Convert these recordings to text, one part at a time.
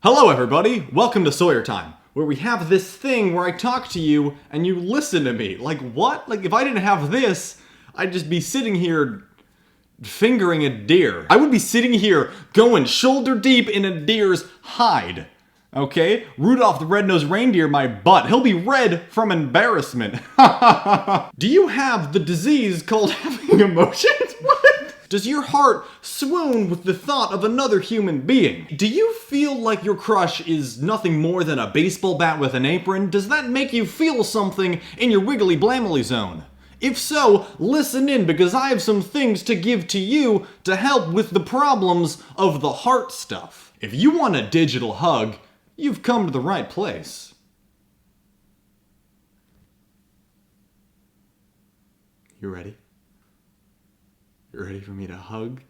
Hello everybody, welcome to SawyerTime, where we have this thing where I talk to you and you listen to me. Like what? Like if I didn't have this, I'd just be sitting here fingering a deer. I would be sitting here going shoulder deep in a deer's hide. Okay? Rudolph the Red-Nosed Reindeer, my butt. He'll be red from embarrassment. Do you have the disease called having emotions? What? Does your heart swoon with the thought of another human being? Do you feel like your crush is nothing more than a baseball bat with an apron? Does that make you feel something in your wiggly blamily zone? If so, listen in because I have some things to give to you to help with the problems of the heart stuff. If you want a digital hug, you've come to the right place. You ready? You ready for me to hug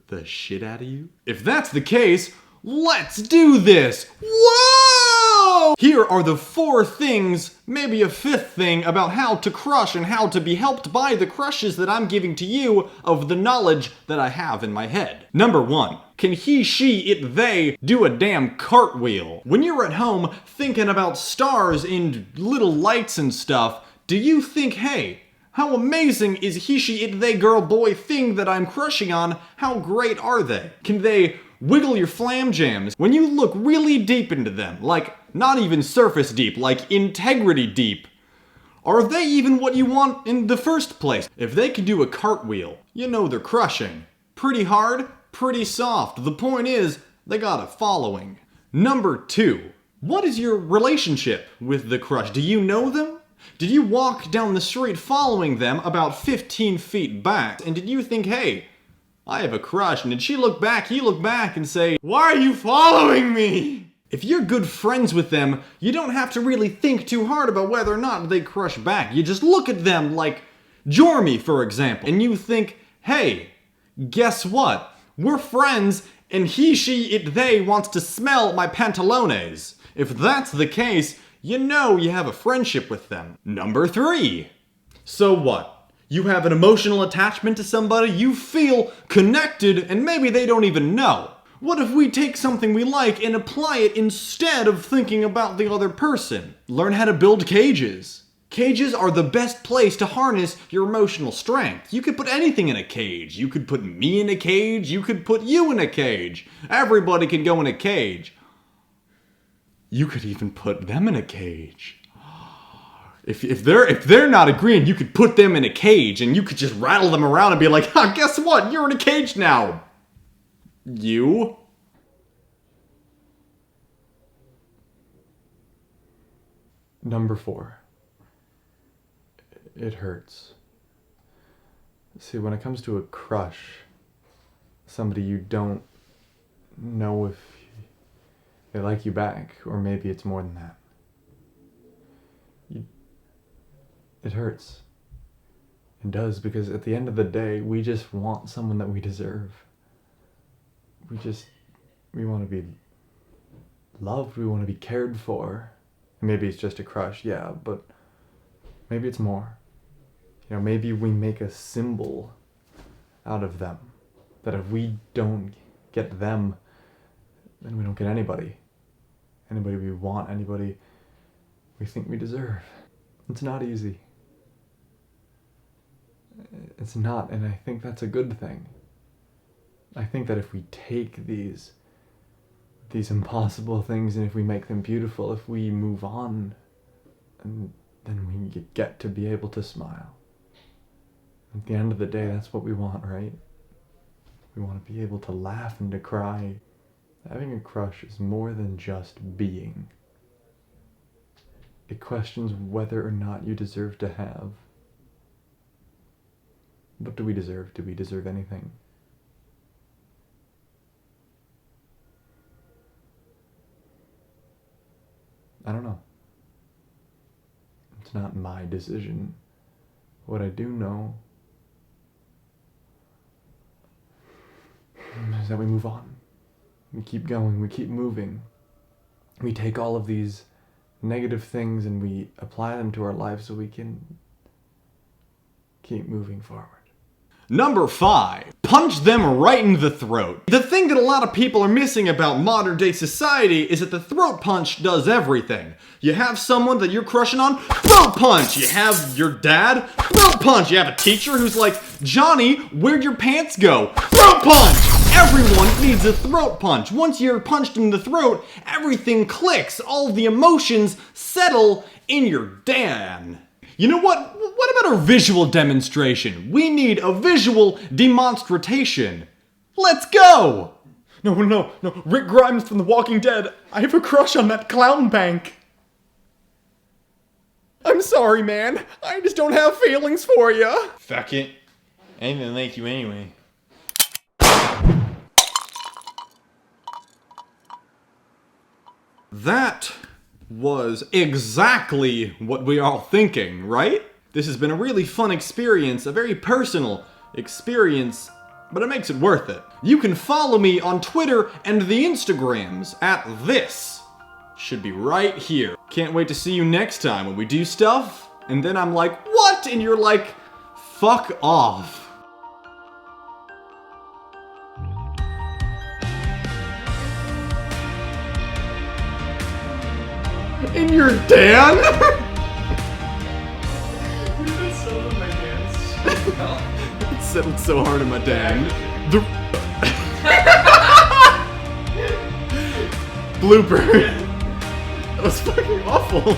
the shit out of you? If that's the case, let's do this! Whoa! Here are the 4 things, maybe a 5th thing, about how to crush and how to be helped by the crushes that I'm giving to you of the knowledge that I have in my head. Number 1. Can he, she, it, they do a damn cartwheel? When you're at home thinking about stars and little lights and stuff, do you think, hey, how amazing is he, she, it, they, girl, boy, thing that I'm crushing on? How great are they? Can they wiggle your flam jams? When you look really deep into them, like not even surface deep, like integrity deep, are they even what you want in the first place? If they can do a cartwheel, you know they're crushing. Pretty hard, pretty soft. The point is, they got a following. Number 2. What is your relationship with the crush? Do you know them? Did you walk down the street following them about 15 feet back, and did you think, hey, I have a crush, and did she look back, he look back, and say, why are you following me? If you're good friends with them, you don't have to really think too hard about whether or not they crush back. You just look at them like Jormy, for example, and you think, hey, guess what? We're friends, and he, she, it, they wants to smell my pantalones. If that's the case, you know you have a friendship with them. Number 3. So what? You have an emotional attachment to somebody, you feel connected, and maybe they don't even know. What if we take something we like and apply it instead of thinking about the other person? Learn how to build cages. Cages are the best place to harness your emotional strength. You could put anything in a cage. You could put me in a cage. You could put you in a cage. Everybody can go in a cage. You could even put them in a cage. If they're not agreeing, you could put them in a cage and you could just rattle them around and be like, ah, guess what? You're in a cage now. You? Number 4. It hurts. See, when it comes to a crush, somebody you don't know if they like you back, or maybe it's more than that. It hurts. It does, because at the end of the day, we just want someone that we deserve. We want to be loved, we want to be cared for. Maybe it's just a crush, yeah, but maybe it's more. You know, maybe we make a symbol out of them. That if we don't get them, then we don't get anybody. Anybody we want, anybody we think we deserve. It's not easy. It's not, and I think that's a good thing. I think that if we take these impossible things and if we make them beautiful, if we move on, and then we get to be able to smile. At the end of the day, that's what we want, right? We want to be able to laugh and to cry. Having a crush is more than just being. It questions whether or not you deserve to have. What do we deserve? Do we deserve anything? I don't know. It's not my decision. What I do know is that we move on. We keep going, we keep moving. We take all of these negative things and we apply them to our lives so we can keep moving forward. Number 5. Punch them right in the throat. The thing that a lot of people are missing about modern day society is that the throat punch does everything. You have someone that you're crushing on, throat punch! You have your dad, throat punch! You have a teacher who's like, Johnny, where'd your pants go? Throat punch! Everyone needs a throat punch. Once you're punched in the throat, everything clicks. All the emotions settle in your Dan. You know what? What about a visual demonstration? We need a visual demonstration. Let's go! No. Rick Grimes from The Walking Dead. I have a crush on that clown bank. I'm sorry, man. I just don't have feelings for you. Fuck it. I ain't gonna like you anyway. That was exactly what we are all thinking, right? This has been a really fun experience, a very personal experience, but it makes it worth it. You can follow me on Twitter and the Instagrams at this. Should be right here. Can't wait to see you next time when we do stuff, and then I'm like, what? And you're like, fuck off. In your Dan? It settled my dance. It settled so hard in my Dan. Blooper. That was fucking awful.